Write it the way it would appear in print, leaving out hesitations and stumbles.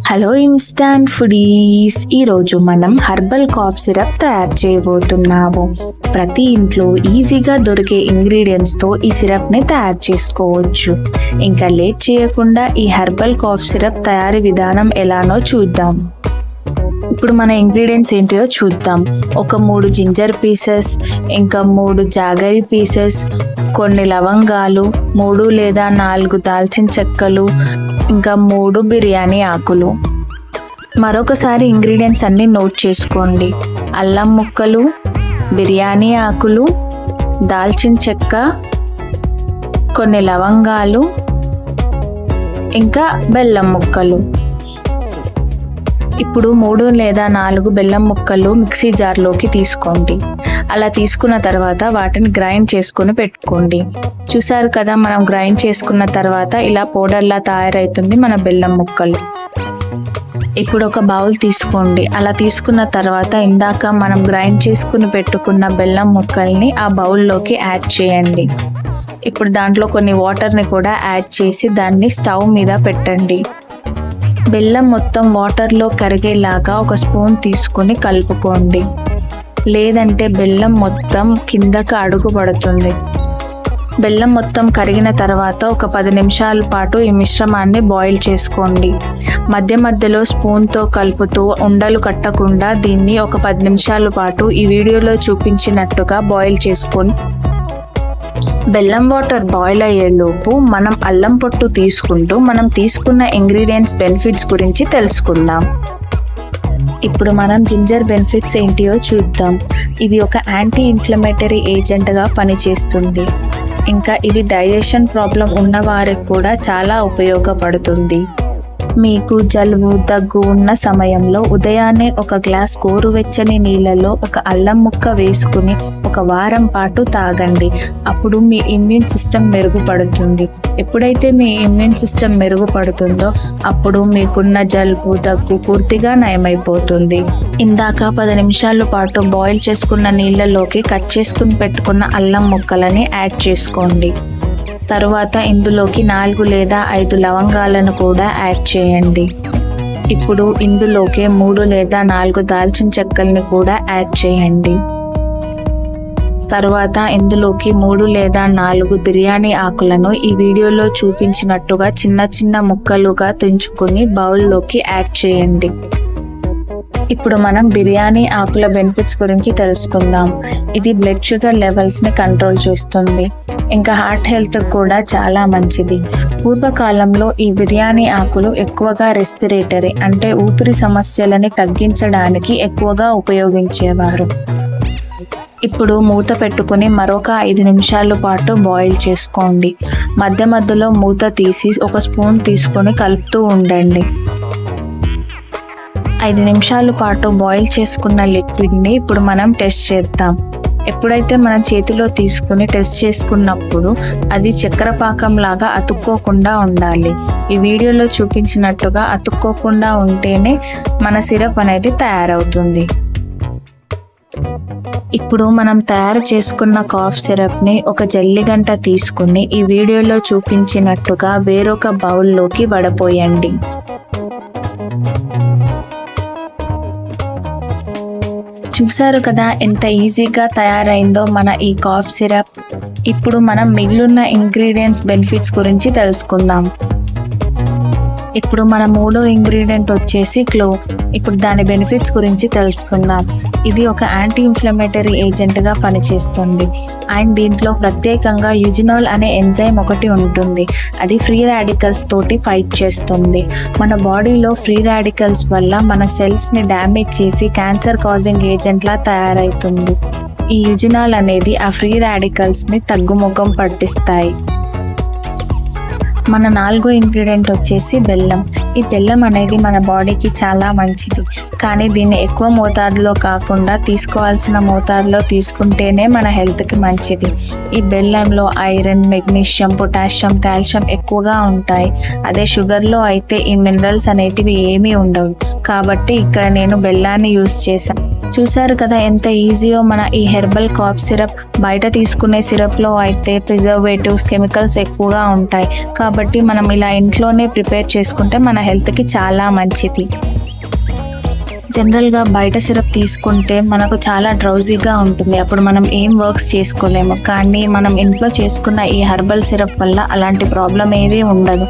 Hello instant foodies, ఈరోజు మనం herbal cough syrup తయారు చేయబోతున్నాము. ప్రతి ఇంట్లో ఈజీగా దొరికే ఇంగ్రీడియంట్స్తో ఈ సిరప్ని తయారు చేసుకోవచ్చు. ఇంకా లేట్ చేయకుండా ఈ హెర్బల్ కాఫ్ సిరప్ తయారీ విధానం ఎలానో చూద్దాం. ఇప్పుడు మన ఇంగ్రీడియంట్స్ ఏంటియో చూద్దాం. ఒక 3 జింజర్ పీసెస్, ఇంకా 3 జాగరి పీసెస్, కొన్ని లవంగాలు, 3 లేదా 4 దాల్చిన చెక్కలు, ఇంకా 3 బిర్యానీ ఆకులు. మరొకసారి ఇంగ్రీడియంట్స్ అన్నీ నోట్ చేసుకోండి. అల్లం ముక్కలు, బిర్యానీ ఆకులు, దాల్చిన చెక్క, కొన్ని లవంగాలు, ఇంకా బెల్లం ముక్కలు. ఇప్పుడు 3 లేదా 4 బెల్లం ముక్కలు మిక్సీ జార్లోకి తీసుకోండి. అలా తీసుకున్న తర్వాత వాటిని గ్రైండ్ చేసుకొని పెట్టుకోండి. చూసారు కదా, మనం గ్రైండ్ చేసుకున్న తర్వాత ఇలా పౌడర్లా తయారవుతుంది మన బెల్లం ముక్కలు. ఇప్పుడు ఒక బౌల్ తీసుకోండి. అలా తీసుకున్న తర్వాత ఇందాక మనం గ్రైండ్ చేసుకుని పెట్టుకున్న బెల్లం ముక్కల్ని ఆ బౌల్లోకి యాడ్ చేయండి. ఇప్పుడు దాంట్లో కొన్ని వాటర్ని కూడా యాడ్ చేసి దాన్ని స్టవ్ మీద పెట్టండి. బెల్లం మొత్తం వాటర్లో కరిగేలాగా ఒక స్పూన్ తీసుకొని కలుపుకోండి, లేదంటే బెల్లం మొత్తం కిందకు అడుగు పడుతుంది. బెల్లం మొత్తం కరిగిన తర్వాత ఒక 10 నిమిషాల పాటు ఈ మిశ్రమాన్ని బాయిల్ చేసుకోండి. మధ్య మధ్యలో స్పూన్తో కలుపుతూ ఉండలు కట్టకుండా దీన్ని ఒక 10 నిమిషాల పాటు ఈ వీడియోలో చూపించినట్టుగా బాయిల్ చేసుకొని బెల్లం వాటర్ బాయిల్ అయ్యేలోపు మనం అల్లం పొట్టు తీసుకుంటూ మనం తీసుకున్న ఇంగ్రీడియంట్స్ బెనిఫిట్స్ గురించి తెలుసుకుందాం. ఇప్పుడు మనం జింజర్ బెనిఫిట్స్ ఏంటియో చూద్దాం. ఇది ఒక యాంటీ ఇన్ఫ్లమేటరీ ఏజెంట్గా పనిచేస్తుంది. ఇంకా ఇది డైజెషన్ ప్రాబ్లం ఉన్న వారికి కూడా చాలా ఉపయోగపడుతుంది. మీకు జలుబు, దగ్గు ఉన్న సమయంలో ఉదయాన్నే ఒక గ్లాస్ గోరువెచ్చని నీళ్ళలో ఒక అల్లం ముక్క వేసుకుని ఒక వారం పాటు తాగండి. అప్పుడు మీ ఇమ్యూన్ సిస్టమ్ మెరుగుపడుతుంది. ఎప్పుడైతే మీ ఇమ్యూన్ సిస్టమ్ మెరుగుపడుతుందో అప్పుడు మీకున్న జలుబు, దగ్గు పూర్తిగా నయమైపోతుంది. ఇందాక 10 నిమిషాల పాటు బాయిల్ చేసుకున్న నీళ్ళలోకి కట్ చేసుకుని పెట్టుకున్న అల్లం ముక్కలని యాడ్ చేసుకోండి. తరువాత ఇందులోకి 4 లేదా 5 లవంగాలను కూడా యాడ్ చేయండి. ఇప్పుడు ఇందులోకి 3 లేదా 4 దాల్చిన చెక్కల్ని కూడా యాడ్ చేయండి. తరువాత ఇందులోకి 3 లేదా 4 బిర్యానీ ఆకులను ఈ వీడియోలో చూపించినట్టుగా చిన్న చిన్న ముక్కలుగా తుంచుకొని బౌల్లోకి యాడ్ చేయండి. ఇప్పుడు మనం బిర్యానీ ఆకుల బెనిఫిట్స్ గురించి తెలుసుకుందాం. ఇది బ్లడ్ షుగర్ లెవెల్స్ని కంట్రోల్ చేస్తుంది. ఇంకా హార్ట్ హెల్త్ కూడా చాలా మంచిది. పూర్వకాలంలో ఈ బిర్యానీ ఆకులు ఎక్కువగా రెస్పిరేటరీ అంటే ఊపిరి సమస్యలని తగ్గించడానికి ఎక్కువగా ఉపయోగించేవారు. ఇప్పుడు మూత పెట్టుకుని మరొక 5 నిమిషాల పాటు బాయిల్ చేసుకోండి. మధ్య మధ్యలో మూత తీసి ఒక స్పూన్ తీసుకొని కలుపుతూ ఉండండి. 5 నిమిషాల పాటు బాయిల్ చేసుకున్న లిక్విడ్ని ఇప్పుడు మనం టెస్ట్ చేద్దాం. ఎప్పుడైతే మనం చేతిలో తీసుకుని టెస్ట్ చేసుకున్నప్పుడు అది చక్కెర పాకం లాగా అతుక్కోకుండా ఉండాలి. ఈ వీడియోలో చూపించినట్టుగా అతుక్కోకుండా ఉంటేనే మన సిరప్ అనేది తయారవుతుంది. ఇప్పుడు మనం తయారు చేసుకున్న కాఫ్ సిరప్ని ఒక జల్లిగంట తీసుకుని ఈ వీడియోలో చూపించినట్టుగా వేరొక బౌల్లోకి వడపోయండి. చూసారు కదా ఎంత ఈజీగా తయారైందో మన ఈ కాఫ్ సిరప్. ఇప్పుడు మనం మిగిలిన ఇంగ్రీడియంట్స్ బెనిఫిట్స్ గురించి తెలుసుకుందాం. ఇప్పుడు మన 3వ ఇంగ్రీడియంట్ వచ్చేసి క్లోవ్. ఇప్పుడు దాని బెనిఫిట్స్ గురించి తెలుసుకుందాం. ఇది ఒక యాంటీ ఇన్ఫ్లమేటరీ ఏజెంట్గా పనిచేస్తుంది. అండ్ దీంట్లో ప్రత్యేకంగా యూజినాల్ అనే ఎంజైమ్ ఒకటి ఉంటుంది. అది ఫ్రీ రాడికల్స్ తోటి ఫైట్ చేస్తుంది. మన బాడీలో ఫ్రీ రాడికల్స్ వల్ల మన సెల్స్ని డ్యామేజ్ చేసి క్యాన్సర్ కాజింగ్ ఏజెంట్లా తయారవుతుంది. ఈ యూజినాల్ అనేది ఆ ఫ్రీ రాడికల్స్ని తగ్గుముఖం పట్టిస్తాయి. మన 4వ ఇంగ్రీడియంట్ వచ్చేసి బెల్లం. ఈ బెల్లం అనేది మన బాడీకి చాలా మంచిది. కానీ దీన్ని ఎక్కువ మోతాదులో కాకుండా తీసుకోవాల్సిన మోతాదులో తీసుకుంటేనే మన హెల్త్కి మంచిది. ఈ బెల్లంలో ఐరన్, మెగ్నీషియం, పొటాషియం, కాల్షియం ఎక్కువగా ఉంటాయి. అదే షుగర్లో అయితే ఈ మినరల్స్ అనేటివి ఏమీ ఉండవు. కాబట్టి ఇక్కడ నేను బెల్లాన్ని యూస్ చేశాను. చూసారు కదా ఎంత ఈజీయో మన ఈ హెర్బల్ కాఫ్ సిరప్. బయట తీసుకునే సిరప్లో అయితే ప్రిజర్వేటివ్స్, కెమికల్స్ ఎక్కువగా ఉంటాయి. కాబట్టి మనం ఇలా ఇంట్లోనే ప్రిపేర్ చేసుకుంటే మన హెల్త్కి చాలా మంచిది. జనరల్గా బయట సిరప్ తీసుకుంటే మనకు చాలా డ్రౌజీగా ఉంటుంది, అప్పుడు మనం ఏం వర్క్స్ చేసుకోలేము. కానీ మనం ఇంట్లో చేసుకున్న ఈ హెర్బల్ సిరప్ వల్ల అలాంటి ప్రాబ్లం ఏదీ ఉండదు.